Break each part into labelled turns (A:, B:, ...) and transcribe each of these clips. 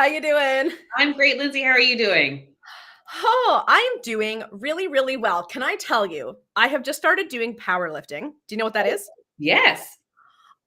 A: How you doing?
B: I'm great, Lindsay. How are you doing?
A: Oh, I am doing really, really well. Can I tell you, I have just started doing powerlifting. Do you know what that is?
B: Yes.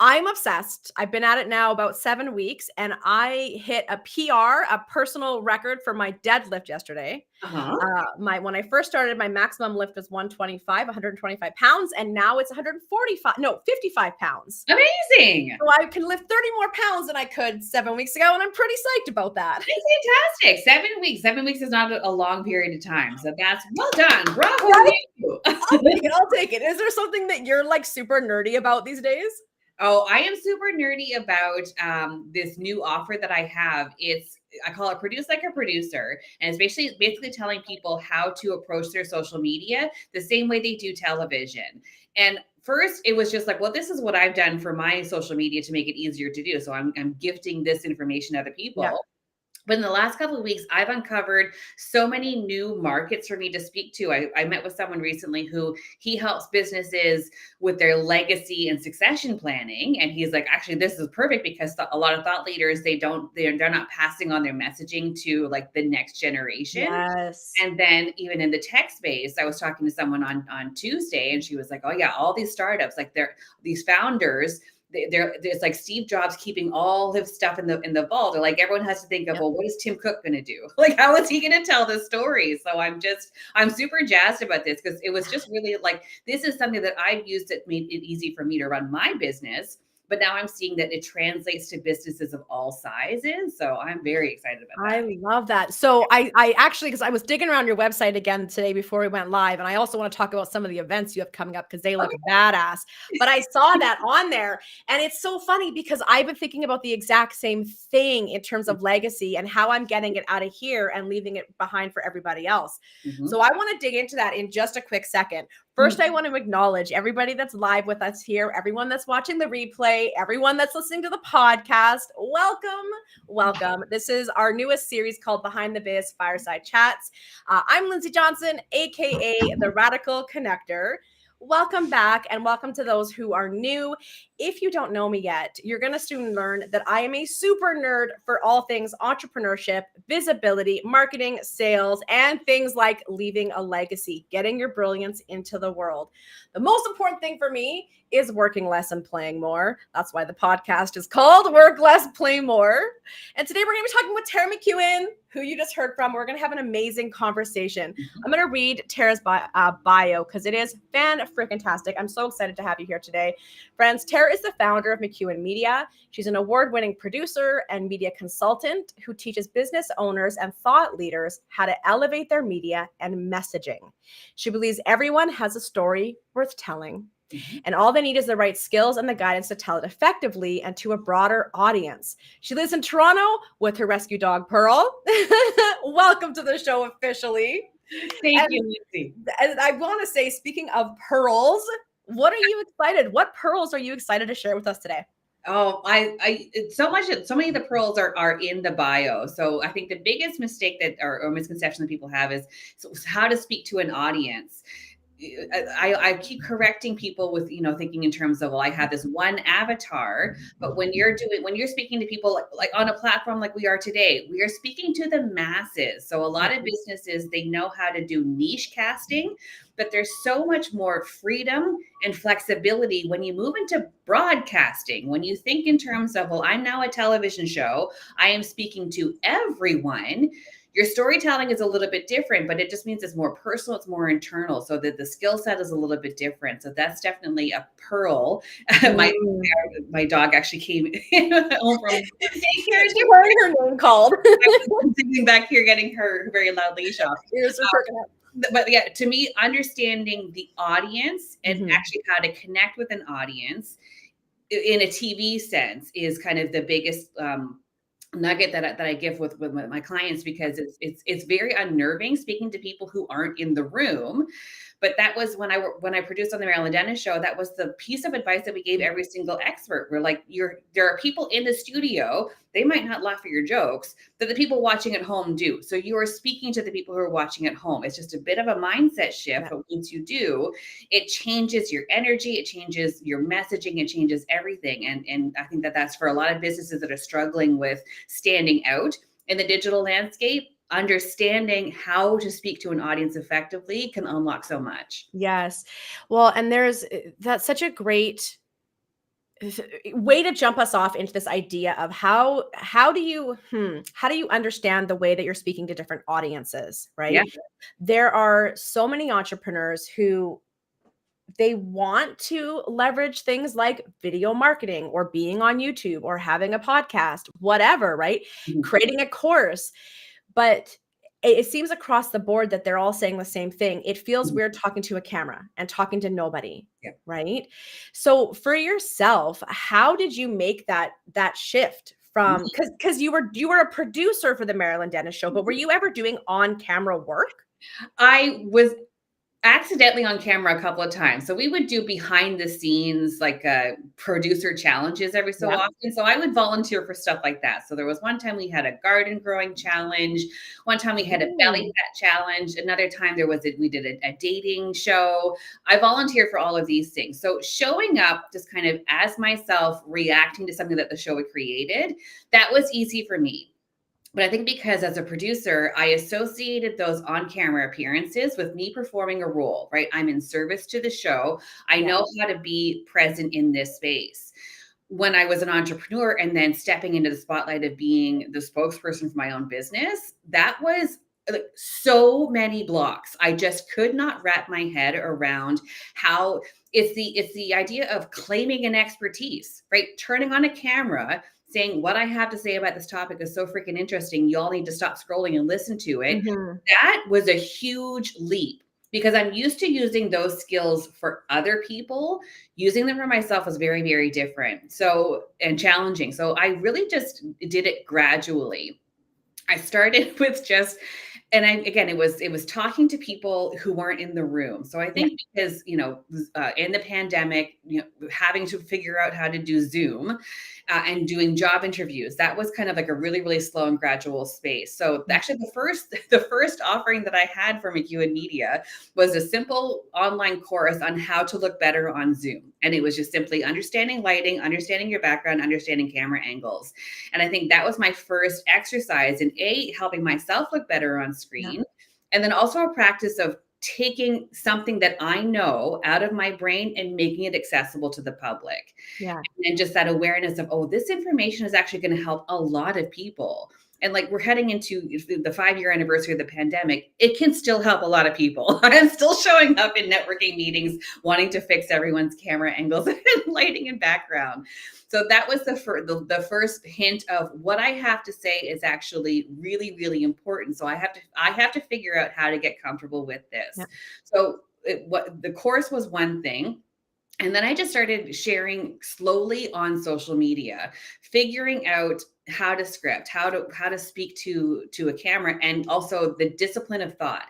A: I'm obsessed. I've been at it now about 7 weeks, and I hit a PR, a personal record for my deadlift yesterday.
B: Uh-huh.
A: My when I first started, my maximum lift was 125 pounds, and now it's 55 pounds.
B: Amazing.
A: So I can lift 30 more pounds than I could 7 weeks ago, and I'm pretty psyched about that.
B: That's fantastic. 7 weeks. 7 weeks is not a long period of time. So that's well done. Bravo
A: Right?
B: you.
A: I'll take it. I'll take it. Is there something that you're like super nerdy about these days?
B: Oh, I am super nerdy about this new offer that I have. I call it Produce Like a Producer. And it's basically telling people how to approach their social media the same way they do television. And first, it was just like, well, this is what I've done for my social media to make it easier to do. So I'm gifting this information to other
A: Yeah.
B: people. But in the last couple of weeks, I've uncovered so many new markets for me to speak to. I met with someone recently who he helps businesses with their legacy and succession planning. And he's like, actually, this is perfect because a lot of thought leaders, they're not passing on their messaging to like the next generation.
A: Yes.
B: And then even in the tech space, I was talking to someone on Tuesday and she was like, oh yeah, all these startups, like these founders, there's like Steve Jobs keeping all his stuff in the vault. Or like everyone has to think of,
A: Yep.
B: well, what is Tim Cook going to do? Like, how is he going to tell this story? So I'm super jazzed about this because it was just really like, this is something that I've used that made it easy for me to run my business. But now I'm seeing that it translates to businesses of all sizes. So I'm very excited about that.
A: I love that. So I actually, because I was digging around your website again today before we went live, and I also want to talk about some of the events you have coming up because they look badass. But I saw that on there, and it's so funny because I've been thinking about the exact same thing in terms of legacy and how I'm getting it out of here and leaving it behind for everybody else.
B: Mhm.
A: So I want to dig into that in just a quick second. First, I want to acknowledge everybody that's live with us here, everyone that's watching the replay, everyone that's listening to the podcast. Welcome. Welcome. This is our newest series called Behind the Biz Fireside Chats. I'm Lindsay Johnson, aka the Radical Connector. Welcome back, and welcome to those who are new. If you don't know me yet, you're going to soon learn that I am a super nerd for all things entrepreneurship, visibility, marketing, sales, and things like leaving a legacy, getting your brilliance into the world. The most important thing for me is working less and playing more. That's why the podcast is called Work Less, Play More. And today we're going to be talking with Tara McEwen, who you just heard from. We're going to have an amazing conversation. I'm going to read Tara's bio because it is fan-freaking-tastic. I'm so excited to have you here today. Friends, Tara is the founder of McEwen Media. She's an award-winning producer and media consultant who teaches business owners and thought leaders how to elevate their media and messaging. She believes everyone has a story worth telling. And all they need is the right skills and the guidance to tell it effectively and to a broader audience. She lives in Toronto with her rescue dog, Pearl. Welcome to the show officially.
B: Thank you, Lindsay.
A: And I want to say, speaking of pearls, what are you excited? What pearls are you excited to share with us today?
B: Oh, so many of the pearls are in the bio. So I think the biggest mistake or misconception that people have is how to speak to an audience. I keep correcting people with, thinking in terms of, well, I have this one avatar, but when you're speaking to people like on a platform like we are today, we are speaking to the masses. So a lot of businesses, they know how to do niche casting, but there's so much more freedom and flexibility when you move into broadcasting. When you think in terms of, well, I'm now a television show, I am speaking to everyone. Your storytelling is a little bit different, but it just means it's more personal, it's more internal, so that the skill set is a little bit different. So that's definitely a pearl. My dog actually came home from daycare.
A: She heard her name called.
B: I'm sitting back here getting her very loud leash off.
A: Ears are perking up.
B: But yeah, to me, understanding the audience and actually how to connect with an audience in a TV sense is kind of the biggest nugget that I give with my clients, because it's very unnerving speaking to people who aren't in the room. But that was when I produced on the Marilyn Dennis show, that was the piece of advice that we gave every single expert. We're like, there are people in the studio, they might not laugh at your jokes, but the people watching at home do. So you are speaking to the people who are watching at home. It's just a bit of a mindset shift, but once you do, it changes your energy, it changes your messaging, it changes everything. And I think that's for a lot of businesses that are struggling with standing out. in the digital landscape, understanding how to speak to an audience effectively can unlock so much.
A: Yes. Well, and that's such a great way to jump us off into this idea of how do you understand the way that you're speaking to different audiences,
B: Yeah.
A: right? There are so many entrepreneurs who they want to leverage things like video marketing or being on YouTube or having a podcast, whatever, right?
B: Mhm.
A: Creating a course. But it seems across the board that they're all saying the same thing. It feels
B: Mhm.
A: weird talking to a camera and talking to nobody,
B: Yeah.
A: right? So for yourself, how did you make that shift from, because you were a producer for the Marilyn Dennis show, but were you ever doing on-camera work?
B: I was accidentally on camera a couple of times. So we would do behind the scenes, like producer challenges every so
A: Yeah.
B: often. So I would volunteer for stuff like that. So there was one time we had a garden growing challenge. One time we had a belly
A: Ooh.
B: fat challenge. Another time we did a dating show. I volunteered for all of these things. So showing up just kind of as myself, reacting to something that the show had created, that was easy for me. But I think because as a producer, I associated those on camera appearances with me performing a role, right? I'm in service to the show. I
A: Yeah.
B: know how to be present in this space. When I was an entrepreneur and then stepping into the spotlight of being the spokesperson for my own business, that was like so many blocks. I just could not wrap my head around how it's the idea of claiming an expertise, right? Turning on a camera, saying what I have to say about this topic is so freaking interesting. Y'all need to stop scrolling and listen to it.
A: Mhm.
B: That was a huge leap because I'm used to using those skills for other people. Using them for myself was very, very different. So, and challenging. So I really just did it gradually. I started with just, and it was talking to people who weren't in the room. So I
A: Yeah.
B: think because, in the pandemic, having to figure out how to do Zoom, and doing job interviews, that was kind of like a really, really slow and gradual space. So
A: Yeah.
B: actually the first offering that I had for McEwen Media was a simple online course on how to look better on Zoom. And it was just simply understanding lighting, understanding your background, understanding camera angles. And I think that was my first exercise in helping myself look better on
A: Yeah.
B: screen. And then also a practice of taking something that I know out of my brain and making it accessible to the public.
A: Yeah.
B: And just that awareness of, oh, this information is actually going to help a lot of people. And like we're heading into the 5-year anniversary of the pandemic, it can still help a lot of people. I'm still showing up in networking meetings, wanting to fix everyone's camera angles and lighting and background. So that was the first hint of what I have to say is actually really, really important. So I have to figure out how to get comfortable with this.
A: Yeah.
B: So what the course was one thing. And then I just started sharing slowly on social media, figuring out how to script, how to speak to a camera, and also the discipline of thought.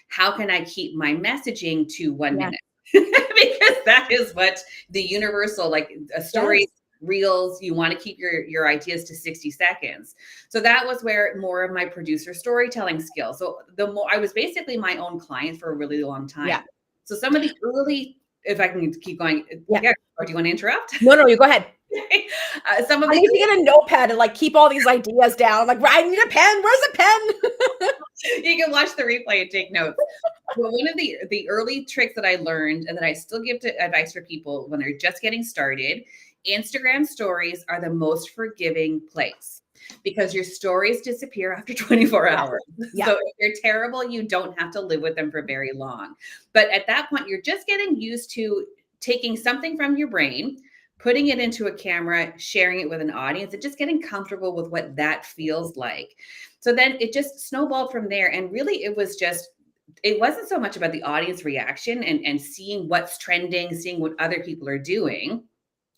B: How can I keep my messaging to 1
A: Yeah.
B: minute? Because that is what the universal, like a story,
A: Yes.
B: reels, you want to keep your ideas to 60 seconds. So that was where more of my producer storytelling skills. So the more I was basically my own client for a really long time.
A: Yeah.
B: So some of the early, if I can keep going,
A: Yeah.
B: yeah. Or do you want to interrupt?
A: No, you go ahead.
B: Some of
A: I
B: the
A: need to get a notepad and like keep all these ideas down. Like, I need a pen. Where's a pen?
B: you can watch the replay and take notes. Well, one of the early tricks that I learned and that I still give to advice for people when they're just getting started, Instagram stories are the most forgiving place because your stories disappear after 24 hours.
A: Yeah.
B: So if you're terrible, you don't have to live with them for very long. But at that point, you're just getting used to taking something from your brain, putting it into a camera, sharing it with an audience, and just getting comfortable with what that feels like. So then it just snowballed from there. And really, it wasn't so much about the audience reaction and seeing what's trending, seeing what other people are doing.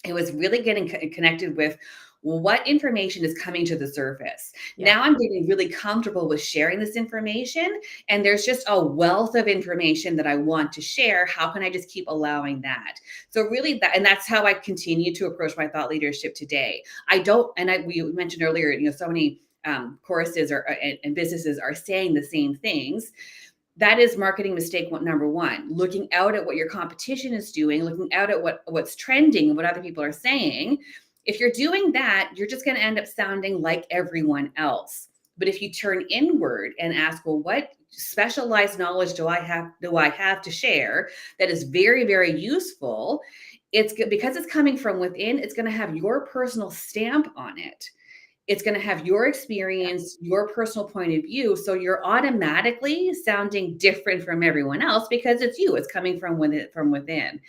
B: It was really getting connected with what information is coming to the surface.
A: Yeah.
B: Now I'm getting really comfortable with sharing this information, and there's just a wealth of information that I want to share. How can I just keep allowing that? So really that's how I continue to approach my thought leadership today. We mentioned earlier, so many courses and businesses are saying the same things. That is marketing mistake number one, looking out at what your competition is doing, looking out at what's trending and what other people are saying. If you're doing that, you're just going to end up sounding like everyone else. But if you turn inward and ask, well, what specialized knowledge do I have to share that is very, very useful? It's because it's coming from within, it's going to have your personal stamp on it. It's going to have your experience, your personal point of view. So you're automatically sounding different from everyone else because it's you. It's coming from within.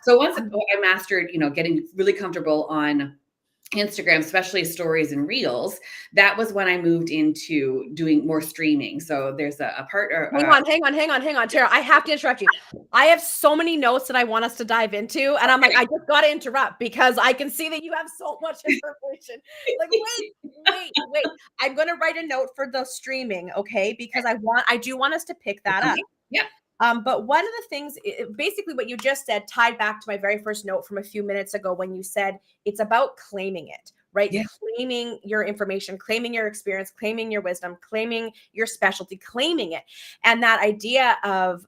B: So once I mastered, getting really comfortable on Instagram, especially stories and reels, that was when I moved into doing more streaming. So there's a partner.
A: Hang on, Tara. I have to interrupt you. I have so many notes that I want us to dive into. And I'm like, I just got to interrupt because I can see that you have so much information. Like, wait. I'm going to write a note for the streaming. Okay. Because I do want us to pick that up.
B: Yeah.
A: But one of the things, basically what you just said tied back to my very first note from a few minutes ago when you said it's about claiming it, right?
B: Yeah.
A: Claiming your information, claiming your experience, claiming your wisdom, claiming your specialty, claiming it. And that idea of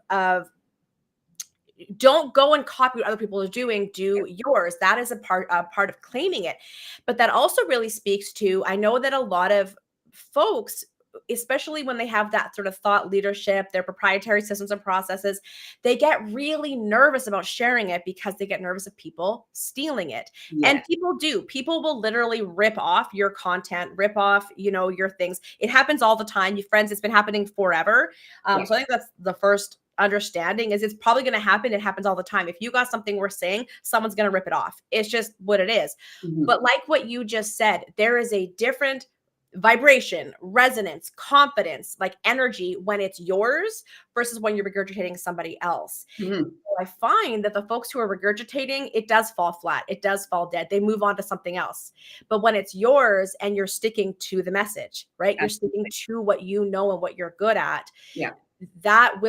A: don't go and copy what other people are doing, do yours. That is a part of claiming it. But that also really speaks to, I know that a lot of folks, especially when they have that sort of thought leadership, their proprietary systems and processes, they get really nervous about sharing it because they get nervous of people stealing it.
B: Yeah.
A: And people will literally rip off your content, rip off, your things. It happens all the time. You friends, it's been happening forever. So I think that's the first understanding is it's probably going to happen. It happens all the time. If you got something we're saying, someone's going to rip it off. It's just what it is.
B: Mm-hmm.
A: But like what you just said, there is a different vibration, resonance, confidence, like energy when it's yours versus when you're regurgitating somebody else.
B: Mm-hmm.
A: So I find that the folks who are regurgitating, it does fall flat. It does fall dead. They move on to something else. But when it's yours and you're sticking to the message, right? You're sticking to what you know and what you're good at.
B: Yeah.
A: That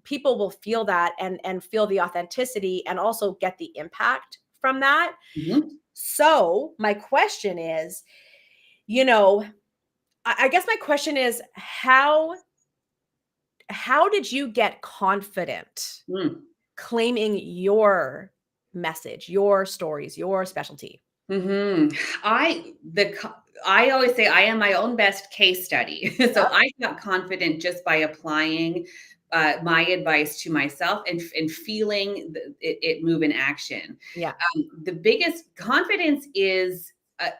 A: people will feel that and feel the authenticity and also get the impact from that.
B: Mm-hmm.
A: So my question is, I guess my question is how did you get confident claiming your message, your stories, your specialty?
B: Mm-hmm. I always say I am my own best case study. So I got confident just by applying my advice to myself and feeling it move in action.
A: Yeah.
B: The biggest confidence is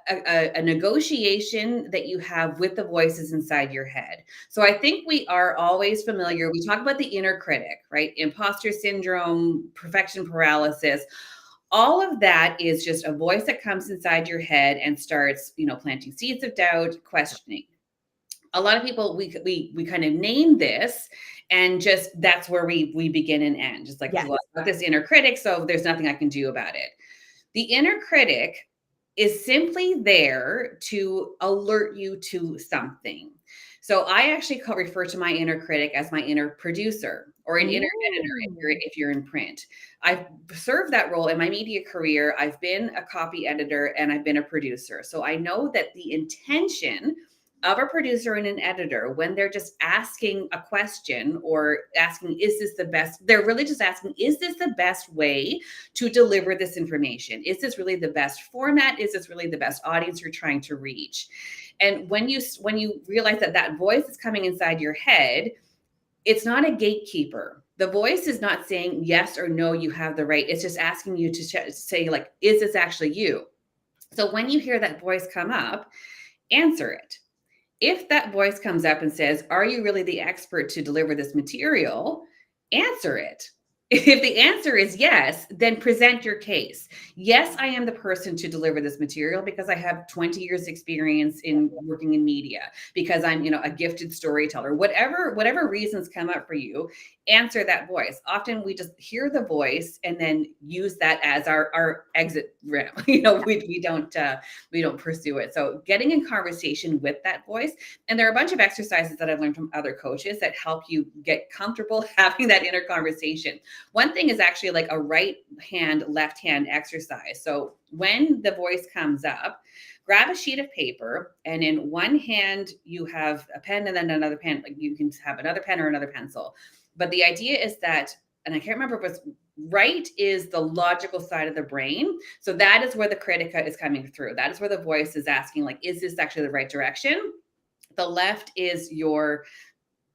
B: a negotiation that you have with the voices inside your head. So I think we are always familiar. We talk about the inner critic, right? Imposter syndrome, perfection paralysis. All of that is just a voice that comes inside your head and starts, planting seeds of doubt, questioning. A lot of people, we kind of name this and just that's where we begin and end. Just like, well, I've got this inner critic, so there's nothing I can do about it. The inner critic is simply there to alert you to something. So I actually refer to my inner critic as my inner producer or an inner editor if you're in print. I've served that role in my media career. I've been a copy editor and I've been a producer. So I know that the intention of a producer and an editor, when they're just asking a question or asking, is this the best? They're really just asking, is this the best way to deliver this information? Is this really the best format? Is this really the best audience you're trying to reach? And when you realize that voice is coming inside your head, it's not a gatekeeper. The voice is not saying yes or no, you have the right. It's just asking you to say, like, is this actually you? So when you hear that voice come up, answer it. If that voice comes up and says, are you really the expert to deliver this material? Answer it. If the answer is yes, then present your case. Yes, I am the person to deliver this material because I have 20 years experience in working in media, because I'm, a gifted storyteller. Whatever reasons come up for you, answer that voice. Often we just hear the voice and then use that as our exit ramp. We don't pursue it. So getting in conversation with that voice, and there are a bunch of exercises that I've learned from other coaches that help you get comfortable having that inner conversation. One thing is actually like a right hand, left hand exercise. So when the voice comes up, grab a sheet of paper, and in one hand you have a pen and then another pen. Like you can have another pen or another pencil. But the idea is that, and I can't remember if it was right, is the logical side of the brain. So that is where the critic is coming through. That is where the voice is asking, like, is this actually the right direction? The left is your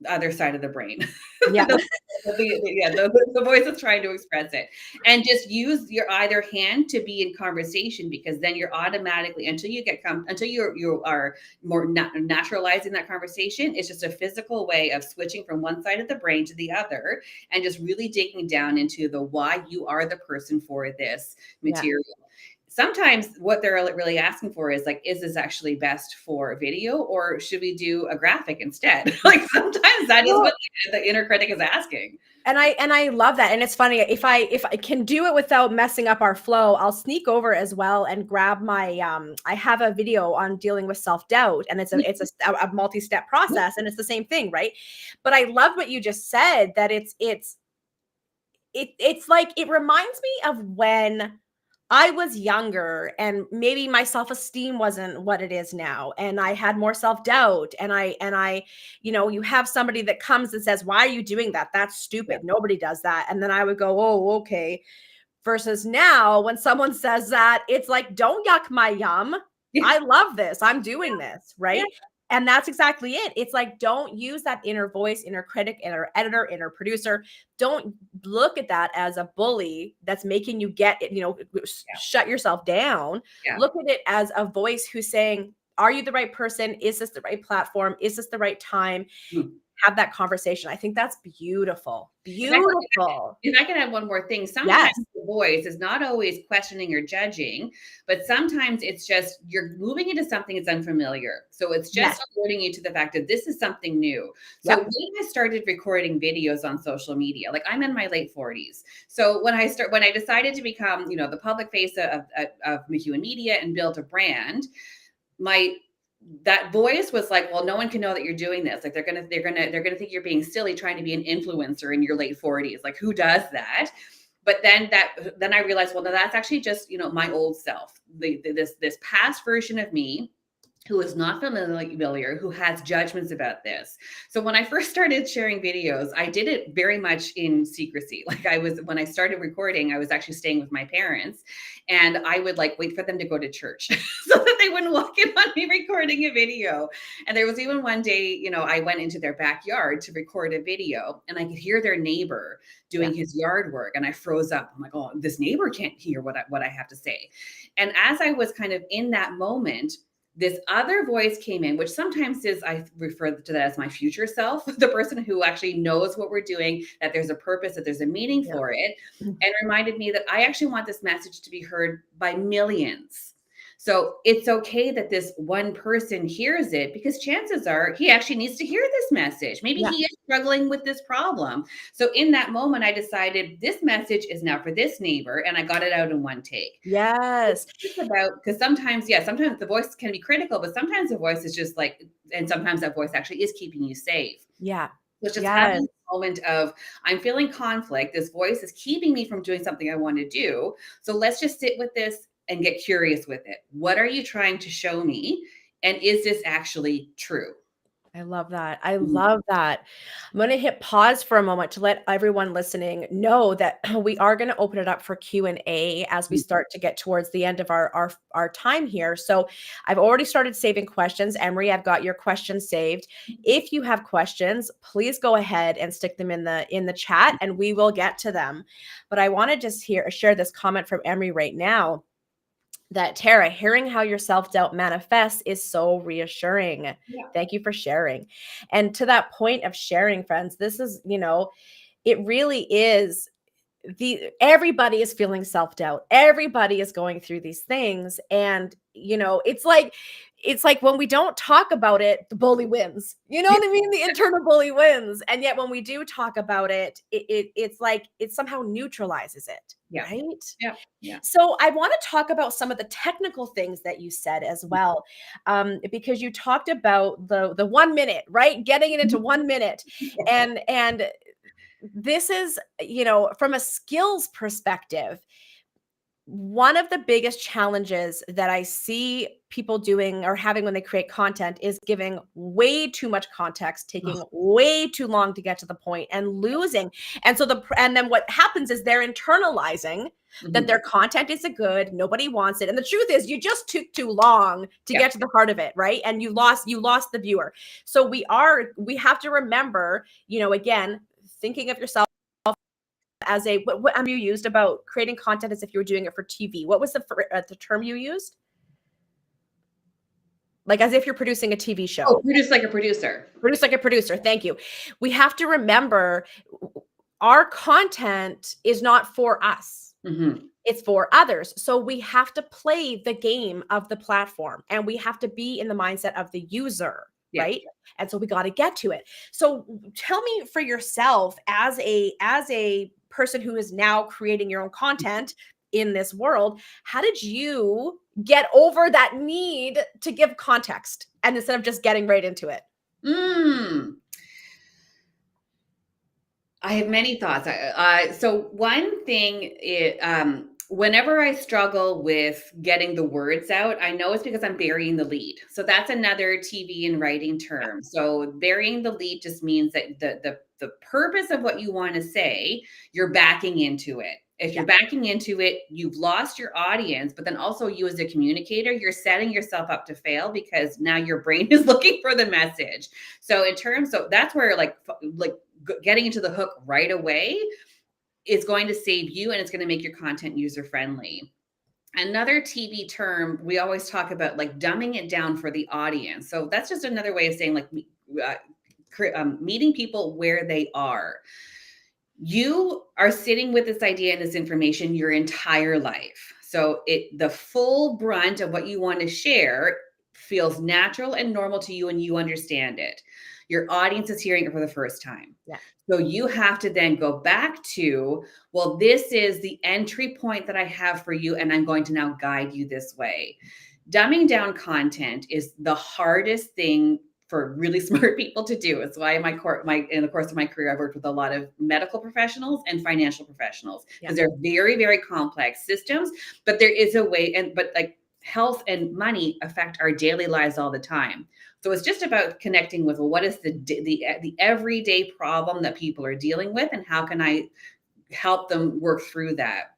B: other side of the brain.
A: Yeah.
B: The voice is trying to express it. And just use your either hand to be in conversation, because then you're automatically, until you are more naturalizing that conversation, it's just a physical way of switching from one side of the brain to the other, and just really digging down into the why you are the person for this material. Sometimes what they're really asking for is like, is this actually best for video, or should we do a graphic instead? Like sometimes that is what the inner critic is asking.
A: And I love that. And it's funny, if I can do it without messing up our flow, I'll sneak over as well and grab my I have a video on dealing with self-doubt, and it's a multi-step process, and it's the same thing, right? But I love what you just said, that it's like, it reminds me of when I was younger and maybe my self-esteem wasn't what it is now, and I had more self-doubt, and I, you have somebody that comes and says, "Why are you doing that? That's stupid. Nobody does that." And then I would go, "Oh, okay." Versus now, when someone says that, it's like, "Don't yuck my yum. I love this. I'm doing this." Right. And that's exactly it. It's like, don't use that inner voice, inner critic, inner editor, inner producer. Don't look at that as a bully that's making you shut yourself down. Look at it as a voice who's saying, are you the right person? Is this the right platform? Is this the right time? Have that conversation. I think that's beautiful. Beautiful.
B: If I can add one more thing, sometimes the voice is not always questioning or judging, but sometimes it's just you're moving into something that's unfamiliar. So it's just alerting you to the fact that this is something new. So when I started recording videos on social media, like I'm in my late 40s. So when I decided to become, the public face of McEwen Media and build a brand, that voice was like, well, no one can know that you're doing this. Like they're gonna think you're being silly trying to be an influencer in your late 40s. Like who does that? But then I realized, well, no, that's actually just my old self, this past version of me, who is not familiar, who has judgments about this. So when I first started sharing videos, I did it very much in secrecy. Like when I started recording, I was actually staying with my parents, and I would wait for them to go to church so that they wouldn't walk in on me recording a video. And there was even one day, I went into their backyard to record a video, and I could hear their neighbor doing his yard work, and I froze up. I'm like, oh, this neighbor can't hear what I have to say. And as I was kind of in that moment, this other voice came in, which sometimes I refer to that as my future self, the person who actually knows what we're doing, that there's a purpose, that there's a meaning for it, and reminded me that I actually want this message to be heard by millions. So it's okay that this one person hears it, because chances are he actually needs to hear this message. Maybe he is struggling with this problem. So in that moment, I decided this message is now for this neighbor, and I got it out in one take.
A: Yes.
B: It's about, because sometimes the voice can be critical, but sometimes the voice is just and sometimes that voice actually is keeping you safe.
A: Yeah.
B: So it's just having a moment of, I'm feeling conflict. This voice is keeping me from doing something I want to do. So let's just sit with this and get curious with it. What are you trying to show me? And is this actually true?
A: I love that. I love that. I'm going to hit pause for a moment to let everyone listening know that we are going to open it up for Q&A as we start to get towards the end of our time here. So I've already started saving questions. Emery, I've got your questions saved. If you have questions, please go ahead and stick them in the chat, and we will get to them. But I want to just share this comment from Emery right now. That Tara, hearing how your self-doubt manifests is so reassuring. Yeah. Thank you for sharing. And to that point of sharing, friends, this is, it really is everybody is feeling self-doubt. Everybody is going through these things. And, it's like when we don't talk about it, the bully wins. You know what I mean? The internal bully wins. And yet when we do talk about it, it's like it somehow neutralizes it.
B: Yeah.
A: Right?
B: Yeah. Yeah.
A: So I want to talk about some of the technical things that you said as well, because you talked about the 1 minute, right? Getting it into 1 minute. And this is, from a skills perspective, one of the biggest challenges that I see people doing or having when they create content is giving way too much context, taking way too long to get to the point, and losing. And so and then what happens is they're internalizing that their content isn't good, nobody wants it. And the truth is you just took too long to get to the heart of it, right? And you lost the viewer. So we have to remember, again, thinking of yourself as what you used about creating content as if you were doing it for TV. What was the term you used? Like as if you're producing a TV show.
B: Oh, produce like a producer.
A: Produce like a producer. Thank you. We have to remember our content is not for us. It's for others. So we have to play the game of the platform, and we have to be in the mindset of the user, right? And so we got to get to it. So tell me for yourself, as a person who is now creating your own content in this world, how did you get over that need to give context and instead of just getting right into it?
B: I have many thoughts. So one thing, whenever I struggle with getting the words out, I know it's because I'm burying the lead. So that's another TV and writing term. So burying the lead just means that the purpose of what you want to say, you're backing into it. If you're backing into it, you've lost your audience, but then also you as a communicator, you're setting yourself up to fail because now your brain is looking for the message. So in terms of, that's where like getting into the hook right away is going to save you, and it's going to make your content user friendly. Another TV term we always talk about, like dumbing it down for the audience. So that's just another way of saying like meeting people where they are. You are sitting with this idea and this information your entire life. So the full brunt of what you want to share feels natural and normal to you, and you understand it. Your audience is hearing it for the first time. So you have to then go back to, well, this is the entry point that I have for you, and I'm going to now guide you this way. Dumbing down content is the hardest thing for really smart people to do. It's why in the course of my career, I've worked with a lot of medical professionals and financial professionals, because they're very, very complex systems, but there is a way, but like health and money affect our daily lives all the time. So it's just about connecting with, well, what is the everyday problem that people are dealing with, and how can I help them work through that?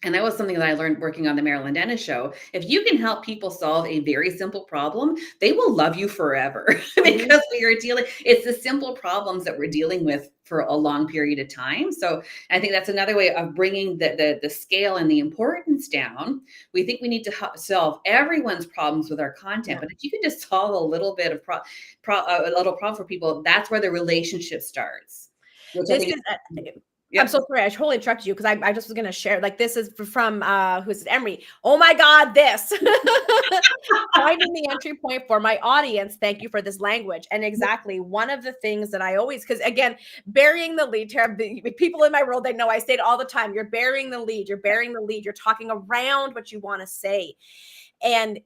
B: And that was something that I learned working on the Marilyn Dennis show. If you can help people solve a very simple problem, they will love you forever because it's the simple problems that we're dealing with for a long period of time. So I think that's another way of bringing the scale and the importance down. We think we need to solve everyone's problems with our content, but if you can just solve a little bit of a little problem for people, that's where the relationship starts.
A: I'm so sorry. I totally interrupted you because I just was going to share. Like, this is from who's it? Emery. Oh my God, this. Finding the entry point for my audience. Thank you for this language. And exactly one of the things that I always, because again, burying the lead, Tara, people in my world, they know I say it all the time. You're burying the lead. You're burying the lead. You're talking around what you want to say. And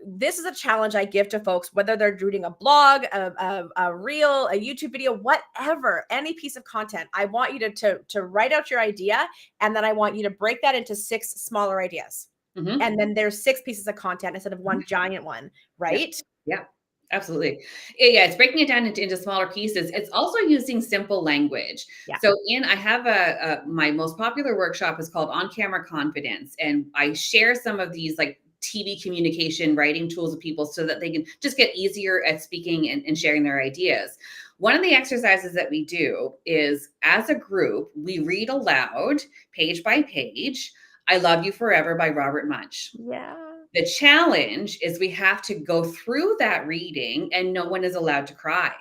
A: this is a challenge I give to folks, whether they're reading a blog, a reel, a YouTube video, whatever, any piece of content. I want you to write out your idea, and then I want you to break that into 6 smaller ideas. And then there's 6 pieces of content instead of one giant one, right?
B: Yeah, absolutely. Yeah, it's breaking it down into smaller pieces. It's also using simple language. So I have my most popular workshop is called On Camera Confidence. And I share some of these like TV communication writing tools with people so that they can just get easier at speaking and sharing their ideas. One of the exercises that we do is, as a group, we read aloud, page by page, I Love You Forever by Robert Munsch.
A: Yeah.
B: The challenge is we have to go through that reading and no one is allowed to cry.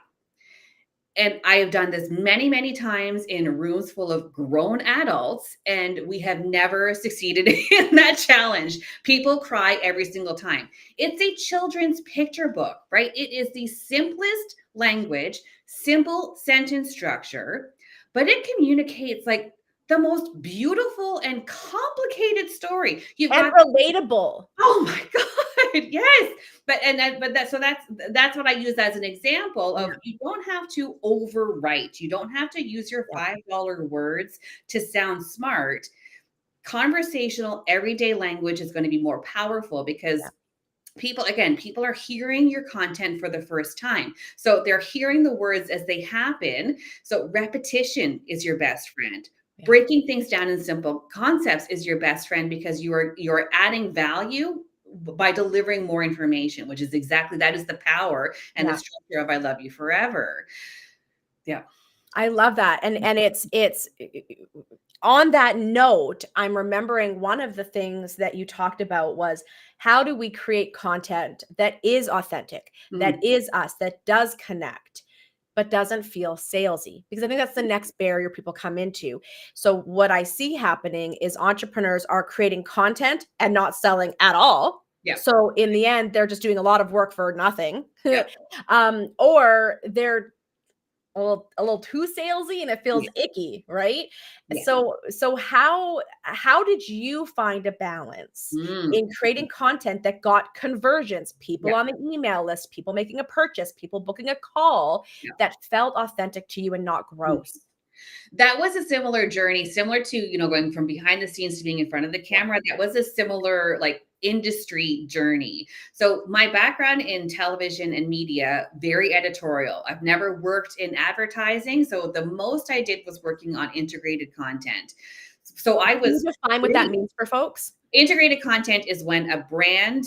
B: And I have done this many, many times in rooms full of grown adults, and we have never succeeded in that challenge. People cry every single time. It's a children's picture book, right? It is the simplest language, simple sentence structure, but it communicates like the most beautiful and complicated story.
A: Relatable.
B: Oh my God. Yes. That's what I use as an example of, you don't have to overwrite. You don't have to use your $5 words to sound smart. conversational, everyday language is going to be more powerful because people are hearing your content for the first time. So they're hearing the words as they happen. So repetition is your best friend. Yeah. Breaking things down in simple concepts is your best friend because you're adding value by delivering more information, which is that is the power and the structure of I Love You Forever. Yeah.
A: I love that. And it's on that note, I'm remembering one of the things that you talked about was how do we create content that is authentic, that is us, that does connect, but doesn't feel salesy? Because I think that's the next barrier people come into. So what I see happening is entrepreneurs are creating content and not selling at all. Yeah. So in the end, they're just doing a lot of work for nothing. Yeah. Or they're a little too salesy and it feels icky, right? Yeah. So how did you find a balance in creating content that got conversions, people on the email list, people making a purchase, people booking a call that felt authentic to you and not gross?
B: That was a similar journey, similar to, going from behind the scenes to being in front of the camera. That was a similar industry journey. So my background in television and media, very editorial. I've never worked in advertising. So the most I did was working on integrated content. So I was—
A: Can you define what that means for folks?
B: Integrated content is when a brand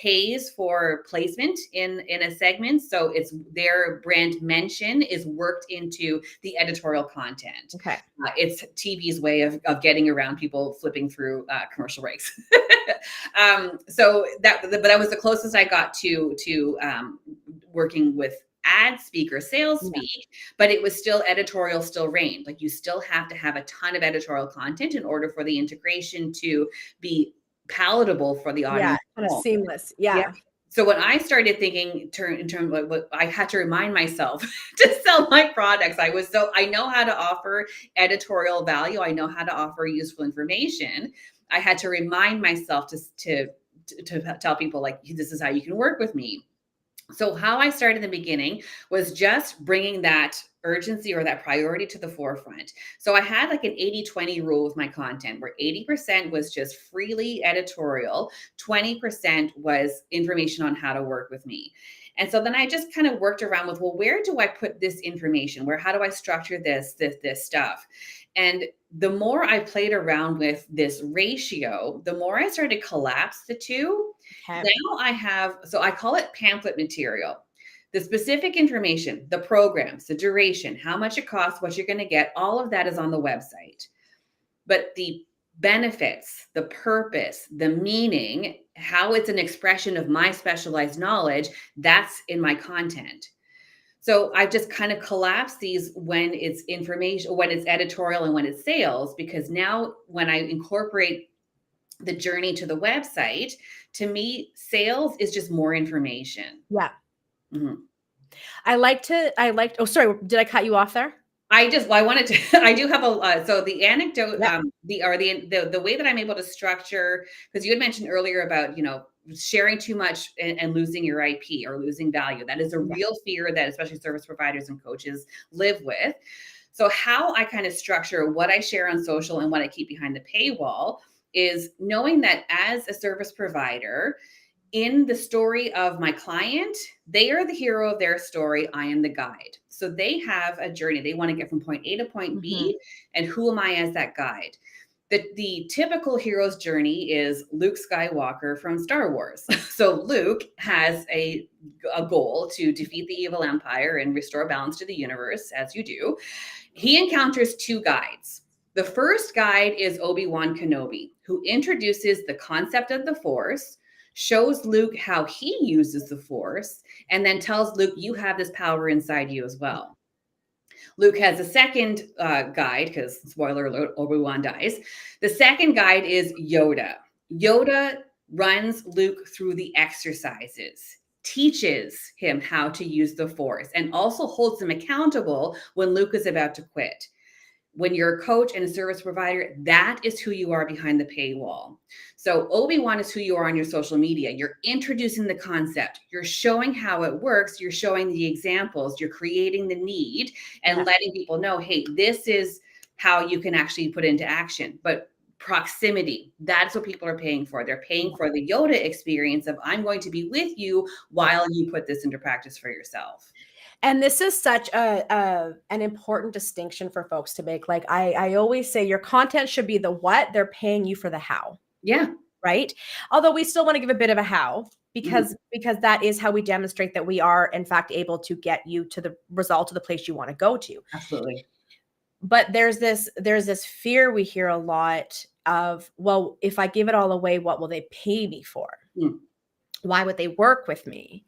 B: pays for placement in a segment. So it's their brand mention is worked into the editorial content. Okay. It's TV's way of getting around people flipping through commercial breaks. But that was the closest I got to working with ad speak or sales speak, but it was still editorial, still reigned. You still have to have a ton of editorial content in order for the integration to be palatable for the audience.
A: Yeah, kind of seamless. Yeah.
B: So when I started thinking in terms of what I had to remind myself to sell my products, I know how to offer editorial value. I know how to offer useful information. I had to remind myself to tell people this is how you can work with me. So how I started in the beginning was just bringing that urgency or that priority to the forefront. So I had an 80-20 rule with my content where 80% was just freely editorial, 20% was information on how to work with me. And so then I just kind of worked around with, well, where do I put this information? How do I structure this stuff? And the more I played around with this ratio, the more I started to collapse the two. Okay. Now I call it pamphlet material. The specific information, the programs, the duration, how much it costs, what you're going to get, all of that is on the website. But the benefits, the purpose, the meaning, how it's an expression of my specialized knowledge, that's in my content. So I've just kind of collapsed these when it's information, when it's editorial and when it's sales, because now when I incorporate the journey to the website, to me, sales is just more information.
A: Yeah. Mm-hmm. Oh, sorry. Did I cut you off there?
B: I do have so the anecdote, the way that I'm able to structure, because you had mentioned earlier about, sharing too much and losing your IP or losing value. That is a real fear that especially service providers and coaches live with. So how I kind of structure what I share on social and what I keep behind the paywall is knowing that as a service provider, in the story of my client, they are the hero of their story. I am the guide. So they have a journey. They want to get from point A to point B. And who am I as that guide? The typical hero's journey is Luke Skywalker from Star Wars. So Luke has a goal to defeat the evil empire and restore balance to the universe, as you do. He encounters two guides. The first guide is Obi-Wan Kenobi, who introduces the concept of the Force, shows Luke how he uses the Force, and then tells Luke, you have this power inside you as well. Luke has a second guide, because spoiler alert, Obi-Wan dies. The second guide is Yoda. Yoda runs Luke through the exercises, teaches him how to use the Force, and also holds him accountable when Luke is about to quit. When you're a coach and a service provider, that is who you are behind the paywall. So Obi-Wan is who you are on your social media. You're introducing the concept. You're showing how it works. You're showing the examples. You're creating the need and letting people know, hey, this is how you can actually put into action. But proximity. That's what people are paying for. They're paying for the Yoda experience of I'm going to be with you while you put this into practice for yourself.
A: And this is such an important distinction for folks to make. Like I always say, your content should be the what, they're paying you for the how.
B: Yeah.
A: Right. Although we still want to give a bit of a how, because that is how we demonstrate that we are in fact able to get you to the result of the place you want to go to.
B: Absolutely.
A: But there's this fear we hear a lot of, well, if I give it all away, what will they pay me for? Why would they work with me?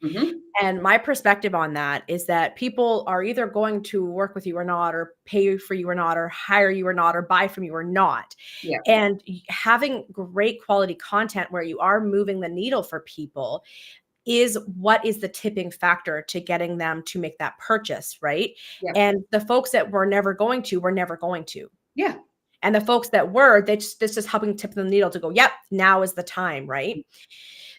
A: And my perspective on that is that people are either going to work with you or not, or pay for you or not, or hire you or not, or buy from you or not.
B: Yeah.
A: And having great quality content where you are moving the needle for people is what is the tipping factor to getting them to make that purchase, right?
B: Yeah.
A: And the folks that were never going to.
B: Yeah.
A: And the folks that were, this is helping tip the needle to go, yep, now is the time, right?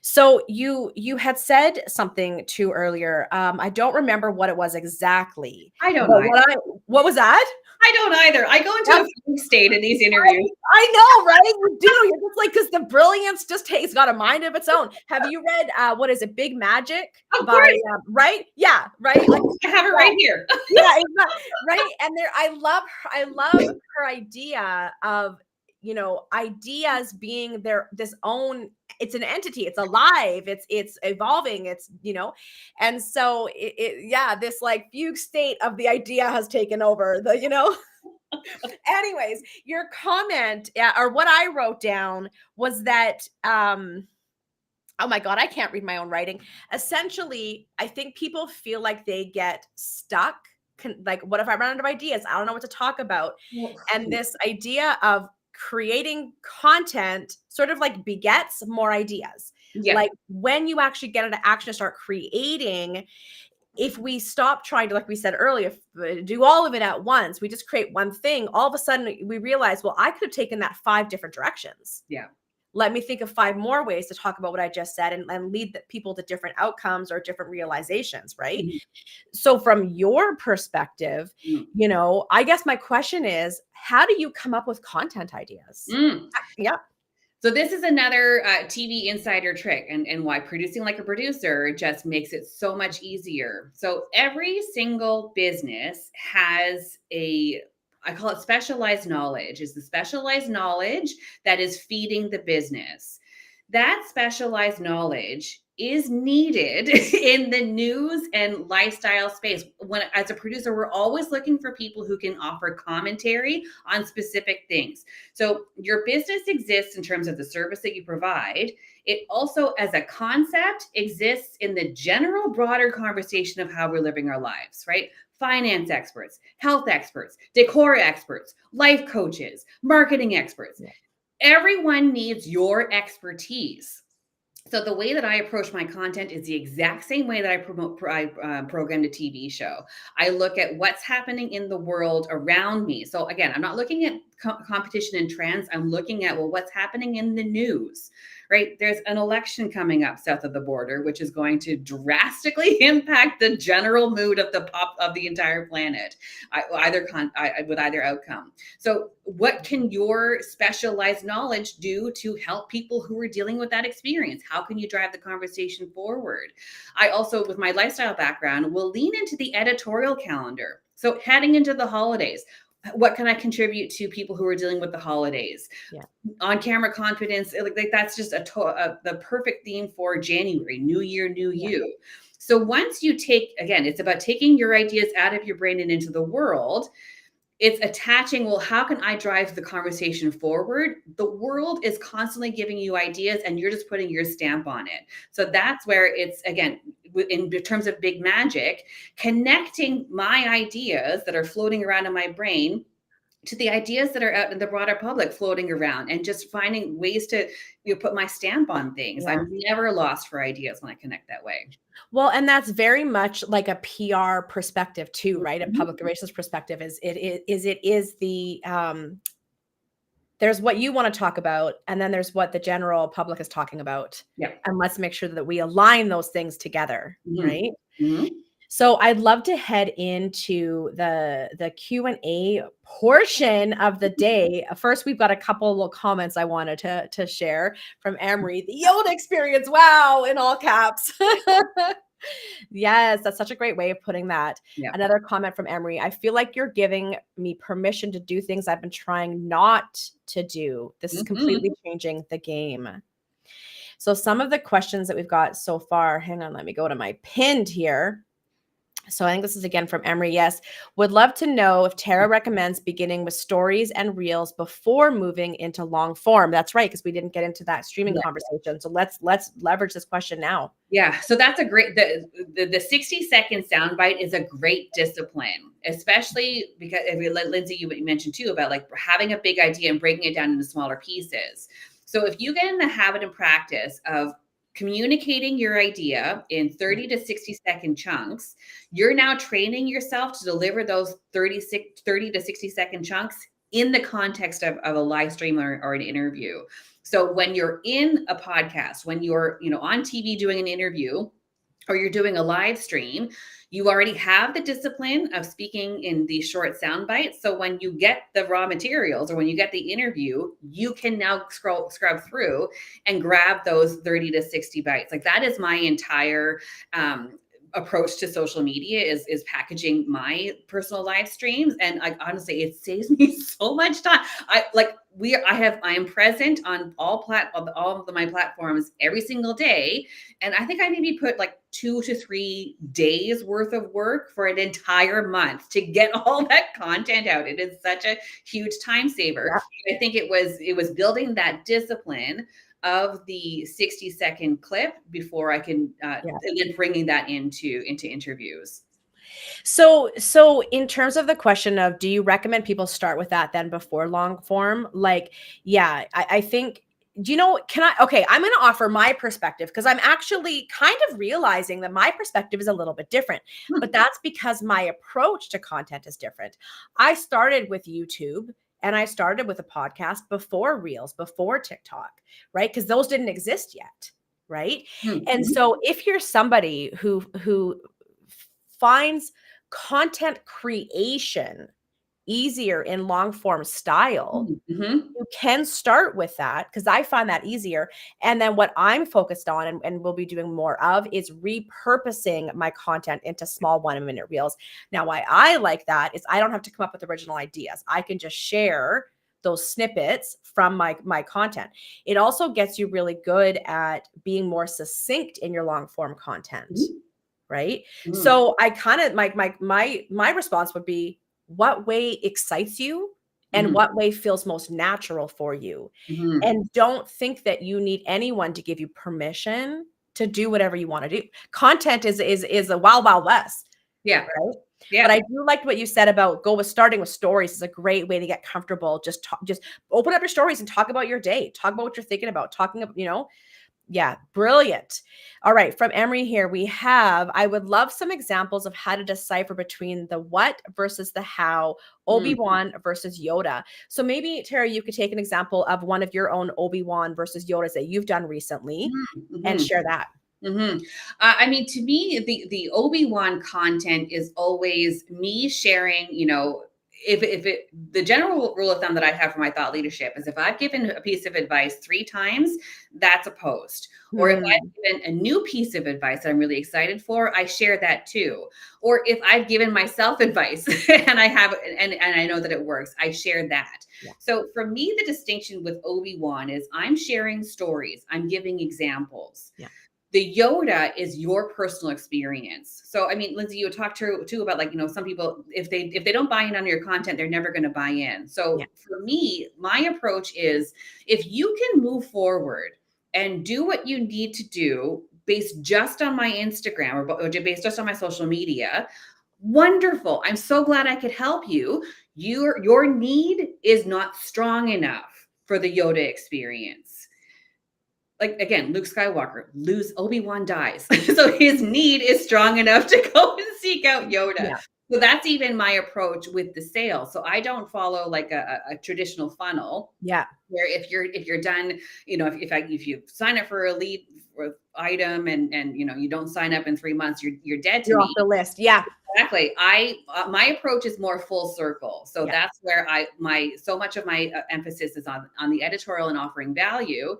A: So you had said something too earlier. I don't remember what it was exactly.
B: I don't know.
A: What was that?
B: I don't either. I go into a fugue state in these interviews.
A: I know, right? You do. You're just like, because the brilliance just has got a mind of its own. Have you read what is it, Big Magic?
B: Of course.
A: Right? Yeah, right. Like,
B: I have it right here.
A: Yeah, right. And I love her idea of, ideas being this own, it's an entity, it's alive, it's evolving, it's, and so this like fugue state of the idea has taken over anyways, your comment, or what I wrote down was that, oh my God, I can't read my own writing. Essentially, I think people feel like they get stuck. Like, what if I run out of ideas? I don't know what to talk about. And this idea of creating content sort of like begets more ideas.
B: Yeah.
A: Like when you actually get into action to start creating, if we stop trying to, like we said earlier, do all of it at once, we just create one thing, all of a sudden we realize, well, I could have taken that 5 different directions.
B: Yeah.
A: Let me think of 5 more ways to talk about what I just said and lead people to different outcomes or different realizations, right? So from your perspective, I guess my question is, how do you come up with content ideas? Yeah.
B: So this is another TV insider trick, and why producing like a producer just makes it so much easier. So every single business has I call it specialized knowledge. Is the specialized knowledge that is feeding the business. That specialized knowledge is needed in the news and lifestyle space. As a producer, we're always looking for people who can offer commentary on specific things. So your business exists in terms of the service that you provide. It also, as a concept, exists in the general broader conversation of how we're living our lives, right? Finance experts, health experts, decor experts, life coaches, marketing experts. Yeah. Everyone needs your expertise. So the way that I approach my content is the exact same way that I programmed a TV show. I look at what's happening in the world around me. So again, I'm not looking at competition and trends. I'm looking at, what's happening in the news, right? There's an election coming up south of the border, which is going to drastically impact the general mood of the entire planet, with either outcome. So what can your specialized knowledge do to help people who are dealing with that experience? How can you drive the conversation forward? I also, with my lifestyle background, will lean into the editorial calendar. So heading into the holidays, what can I contribute to people who are dealing with the holidays? Yeah. On camera confidence, like that's just the perfect theme for January, new year, new you. So once you again, it's about taking your ideas out of your brain and into the world. It's attaching, how can I drive the conversation forward? The world is constantly giving you ideas and you're just putting your stamp on it. So that's where it's, again, in terms of big magic, connecting my ideas that are floating around in my brain to the ideas that are out in the broader public floating around, and just finding ways to put my stamp on things. Yeah. I'm never lost for ideas when I connect that way.
A: Well, and that's very much like a PR perspective too, right? A public relations perspective is the there's what you want to talk about, and then there's what the general public is talking about.
B: Yeah.
A: And let's make sure that we align those things together, right? So I'd love to head into the Q&A portion of the day. First, we've got a couple little comments I wanted to share from Emery. The Yoda experience, wow, in all caps. Yes, that's such a great way of putting that.
B: Yeah.
A: Another comment from Emery. I feel like you're giving me permission to do things I've been trying not to do. This is completely changing the game. So some of the questions that we've got so far, hang on, let me go to my pinned here. So I think this is again from Emery. Yes. Would love to know if Tara recommends beginning with stories and reels before moving into long form. That's right, because we didn't get into that streaming conversation. So let's leverage this question now.
B: Yeah. So that's a great, the 60-second soundbite is a great discipline, especially because Lindsay, you mentioned too about like having a big idea and breaking it down into smaller pieces. So if you get in the habit and practice of communicating your idea in 30 to 60-second chunks, you're now training yourself to deliver those 30 to 60-second chunks in the context of a live stream or an interview. So when you're in a podcast, when you're on TV doing an interview, or you're doing a live stream, you already have the discipline of speaking in these short sound bites. So when you get the raw materials or when you get the interview, you can now scrub through and grab those 30 to 60 bites. Like that is my entire approach to social media is packaging my personal live streams. And honestly, it saves me so much time. I am present on all of my platforms every single day. And I think I maybe put like 2 to 3 days worth of work for an entire month to get all that content out. It is such a huge time saver. Yeah. I think it was building that discipline of the 60-second clip before I can, and then bringing that into interviews.
A: So in terms of the question of, do you recommend people start with that then before long form? Like, yeah, I think, I'm going to offer my perspective because I'm actually kind of realizing that my perspective is a little bit different, but that's because my approach to content is different. I started with YouTube and I started with a podcast before Reels, before TikTok, right? Because those didn't exist yet, right? Mm-hmm. And so if you're somebody who finds content creation easier in long form style, you can start with that because I find that easier. And then what I'm focused on and we'll be doing more of is repurposing my content into small 1-minute reels. Now, why I like that is I don't have to come up with original ideas. I can just share those snippets from my content. It also gets you really good at being more succinct in your long form content. Right. So I kind of my response would be, what way excites you and what way feels most natural for you. And don't think that you need anyone to give you permission to do whatever you want to do. Content is a wild, wild west.
B: Yeah.
A: Right.
B: Yeah.
A: But I do like what you said about starting with stories is a great way to get comfortable. Just open up your stories and talk about your day. Talk about what you're thinking about, Yeah, brilliant. All right, from Emery here, I would love some examples of how to decipher between the what versus the how, Obi-Wan versus Yoda. So maybe, Tara, you could take an example of one of your own Obi-Wan versus Yodas that you've done recently and share that.
B: I mean, to me, the Obi-Wan content is always me sharing, the general rule of thumb that I have for my thought leadership is if I've given a piece of advice 3 times, that's a post. Or if I've given a new piece of advice that I'm really excited for, I share that too. Or if I've given myself advice and I have, and I know that it works, I share that. Yeah. So for me, the distinction with Obi-Wan is I'm sharing stories. I'm giving examples. Yeah. The Yoda is your personal experience. So, I mean, Lindsay, you talked too about some people, if they don't buy in on your content, they're never going to buy in. So for me, my approach is if you can move forward and do what you need to do based just on my Instagram or based just on my social media, wonderful. I'm so glad I could help you. Your need is not strong enough for the Yoda experience. Like, again, Luke Skywalker, Obi-Wan dies. So his need is strong enough to go and seek out Yoda. Yeah. So that's even my approach with the sale. So I don't follow like a traditional funnel.
A: Yeah.
B: Where if you're done, if you sign up for a lead or item and you don't sign up in 3 months, you're dead to
A: You're
B: me.
A: off the list. Yeah.
B: Exactly. My approach is more full circle. So
A: Yeah.
B: that's where so much of my emphasis is on the editorial and offering value.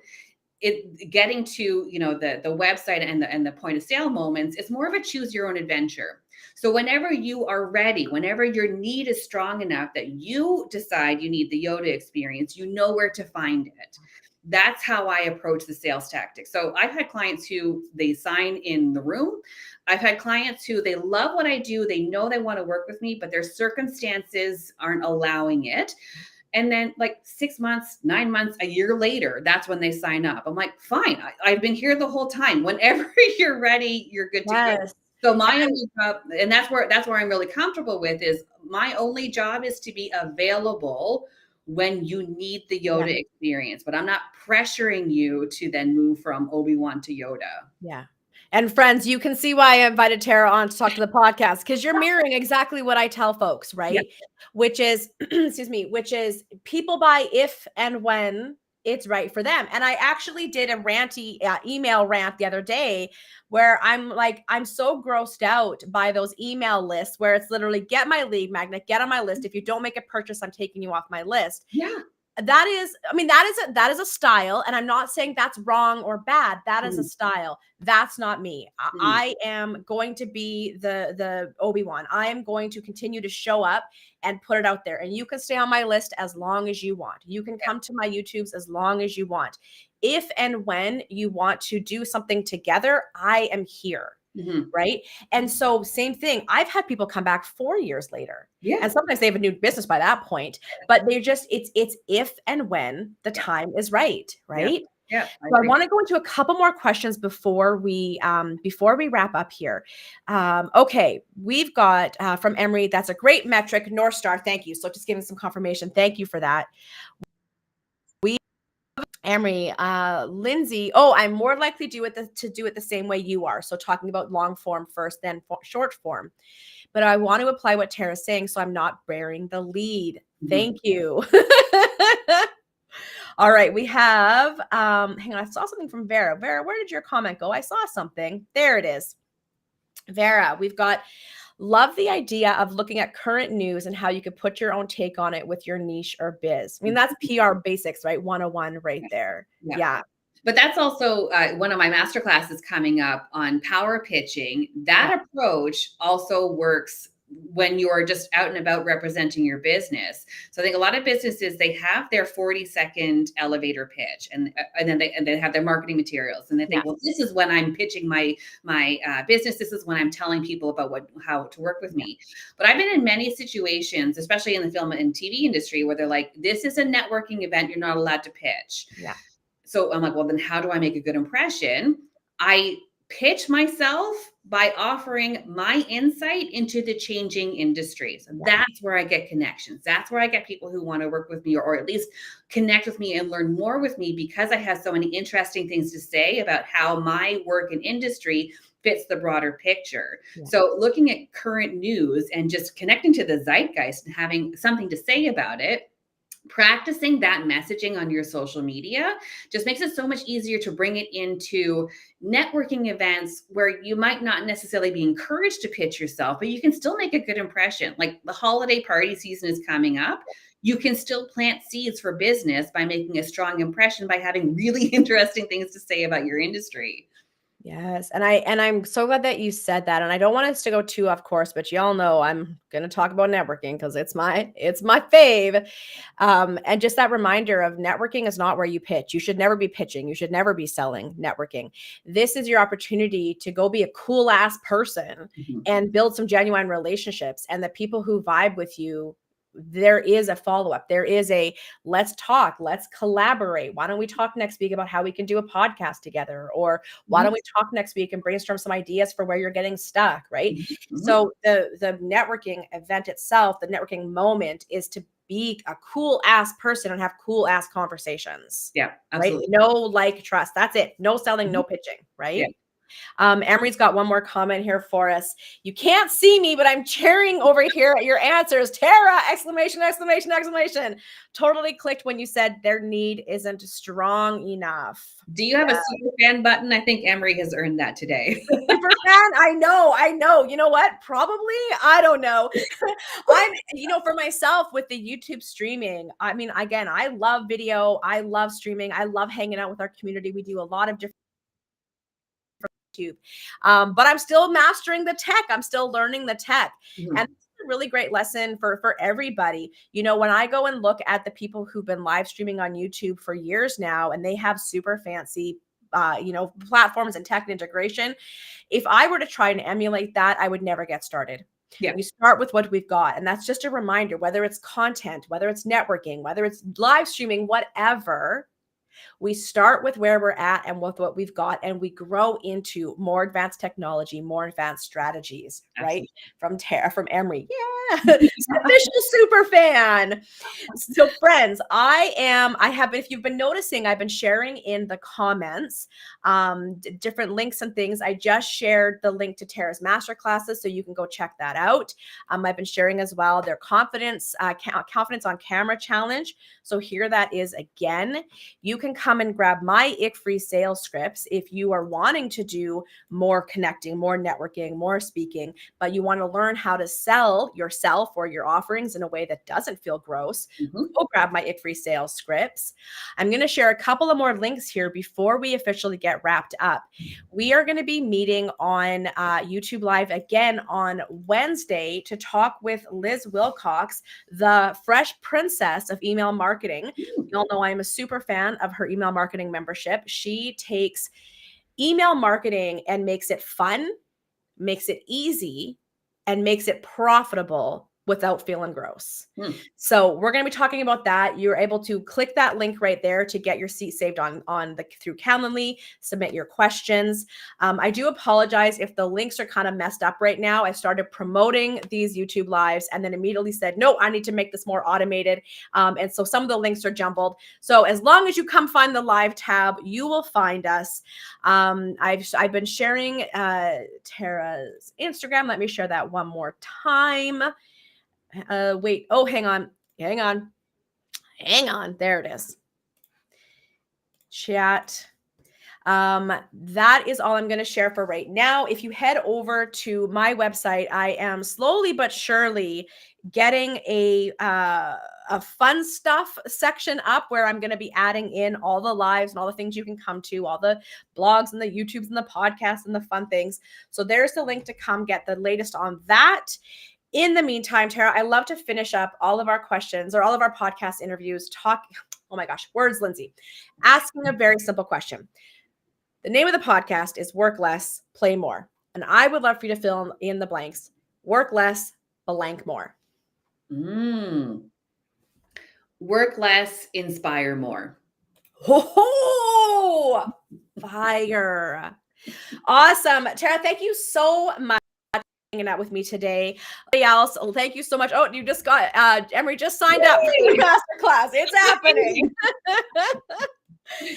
B: It getting to the website and the point of sale moments is more of a choose your own adventure. So whenever you are ready, whenever your need is strong enough that you decide you need the Yoda experience, you know where to find it. That's how I approach the sales tactic. So I've had clients who they sign in the room. I've had clients who they love what I do. They know they want to work with me, but their circumstances aren't allowing it. And then like 6 months, 9 months, a year later, that's when they sign up. I'm like, fine, I've been here the whole time. Whenever you're ready, you're good to go. So my only job, and that's where I'm really comfortable with, is my only job is to be available when you need the Yoda experience, but I'm not pressuring you to then move from Obi-Wan to Yoda.
A: Yeah. And friends, you can see why I invited Tara on to talk to the podcast, because you're mirroring exactly what I tell folks, right?
B: Yeah.
A: Which is, excuse me, which is people buy if and when it's right for them. And I actually did a ranty email rant the other day where I'm like, I'm so grossed out by those email lists where it's literally get my lead magnet, get on my list. If you don't make a purchase, I'm taking you off my list.
B: Yeah.
A: That is, I mean, that is a style. And I'm not saying that's wrong or bad. That is a style. That's not me. I am going to be the Obi-Wan. I am going to continue to show up and put it out there. And you can stay on my list as long as you want. You can come to my YouTubes as long as you want. If and when you want to do something together, I am here. Right. And so same thing. I've had people come back 4 years later.
B: Yeah.
A: And sometimes they have a new business by that point, but they're just, it's if and when the time is right. Right.
B: Yeah.
A: So I want to go into a couple more questions before we wrap up here. Okay. We've got from Emery, that's a great metric, North Star. Thank you. So just giving some confirmation. Thank you for that. Emery, Lindsay, I'm more likely to do it the same way you are. So talking about long form first, then short form. But I want to apply what Tara's saying, so I'm not bearing the lead. Thank you. All right, we have, hang on, I saw something from Vera. Vera, where did your comment go? I saw something. There it is. Vera, we've got, love the idea of looking at current news and how you could put your own take on it with your niche or biz. I mean, that's PR basics, right? 101 right there. Yeah.
B: But that's also one of my master classes coming up on power pitching. That approach also works when you're just out and about representing your business. So I think a lot of businesses, they have their 40-second elevator pitch, and then they have their marketing materials, and they think, well, this is when I'm pitching my business. This is when I'm telling people about how to work with me. But I've been in many situations, especially in the film and TV industry, where they're like, this is a networking event. You're not allowed to pitch. Yeah. So I'm like, well, then how do I make a good impression? I pitch myself by offering my insight into the changing industries. That's where I get connections. That's where I get people who want to work with me, or at least connect with me and learn more with me, because I have so many interesting things to say about how my work and industry fits the broader picture. So looking at current news and just connecting to the zeitgeist and having something to say about it, practicing that messaging on your social media just makes it so much easier to bring it into networking events where you might not necessarily be encouraged to pitch yourself, but you can still make a good impression. Like the holiday party season is coming up. You can still plant seeds for business by making a strong impression, by having really interesting things to say about your industry.
A: Yes. And I'm so glad that you said that. And I don't want us to go too off course, but y'all know I'm going to talk about networking because it's my fave. And just that reminder of networking is not where you pitch. You should never be pitching. You should never be selling. Networking. This is your opportunity to go be a cool ass person and build some genuine relationships. And the people who vibe with you, there is a follow-up. There is a, let's talk, let's collaborate. Why don't we talk next week about how we can do a podcast together? Or why don't we talk next week and brainstorm some ideas for where you're getting stuck, right? So the networking event itself, the networking moment, is to be a cool ass person and have cool ass conversations.
B: Yeah, absolutely.
A: Right? No, like, trust. That's it. No selling, no pitching, right? Emery's got one more comment here for us. You can't see me, but I'm cheering over here at your answers. Tara, exclamation, exclamation, exclamation. Totally clicked when you said their need isn't strong enough.
B: Do you have a super fan button? I think Emery has earned that today.
A: Super fan? I know. You know what? Probably. I don't know. For myself with the YouTube streaming, I mean, again, I love video. I love streaming. I love hanging out with our community. We do a lot of different YouTube. But I'm still mastering the tech. I'm still learning the tech.
B: Mhm.
A: And it's a really great lesson for everybody. When I go and look at the people who've been live streaming on YouTube for years now, and they have super fancy platforms and tech and integration. If I were to try and emulate that, I would never get started.
B: Yeah.
A: We start with what we've got. And that's just a reminder, whether it's content, whether it's networking, whether it's live streaming, whatever. We start with where we're at and with what we've got, and we grow into more advanced technology, more advanced strategies,
B: Absolutely.
A: right? From Tara, from Emery. Yeah. Official super fan. So friends, if you've been noticing, I've been sharing in the comments different links and things. I just shared the link to Tara's masterclasses, so you can go check that out. I've been sharing as well their confidence on camera challenge. So here that is again. You can come and grab my ick-free sales scripts if you are wanting to do more connecting, more networking, more speaking, but you want to learn how to sell yourself or your offerings in a way that doesn't feel gross. Go grab my ick-free sales scripts. I'm going to share a couple of more links here before we officially get wrapped up. We are going to be meeting on YouTube Live again on Wednesday to talk with Liz Wilcox, the fresh princess of email marketing. You all know I'm a super fan of her email marketing membership. She takes email marketing and makes it fun, makes it easy, and makes it profitable without feeling gross. So we're going to be talking about that. You're able to click that link right there to get your seat saved through Calendly, submit your questions. I do apologize if the links are kind of messed up right now. I started promoting these YouTube lives and then immediately said, no, I need to make this more automated. And so some of the links are jumbled. So as long as you come find the live tab, you will find us. I've been sharing Tara's Instagram. Let me share that one more time. Wait. Oh, hang on. There it is. Chat. That is all I'm going to share for right now. If you head over to my website, I am slowly but surely getting a fun stuff section up where I'm going to be adding in all the lives and all the things you can come to, all the blogs and the YouTubes and the podcasts and the fun things. So there's the link to come get the latest on that. In the meantime, Tara, I love to finish up all of our questions or all of our podcast interviews Lindsay, asking a very simple question. The name of the podcast is Work Less, Play More. And I would love for you to fill in the blanks. Work less, blank more.
B: Work less, inspire more.
A: Oh, fire. Awesome. Tara, thank you so much for hanging out with me today. Everybody else, thank you so much. Oh, you just got, Emery just signed up for the masterclass. It's happening.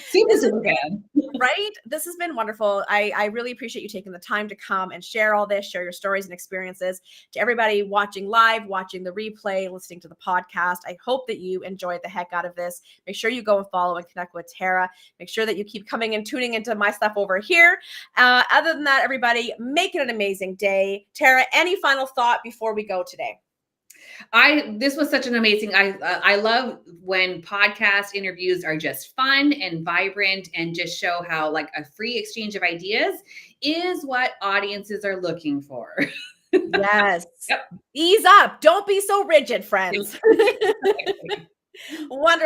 B: Super fan.
A: Right? This has been wonderful. I really appreciate you taking the time to come and share all this, share your stories and experiences. To everybody watching live, watching the replay, listening to the podcast, I hope that you enjoyed the heck out of this. Make sure you go and follow and connect with Tara. Make sure that you keep coming and tuning into my stuff over here. Other than that, everybody, make it an amazing day. Tara, any final thought before we go today?
B: This was such an amazing, I love when podcast interviews are just fun and vibrant and just show how like a free exchange of ideas is what audiences are looking for.
A: Yes.
B: Yep.
A: Ease up. Don't be so rigid, friends. Wonderful.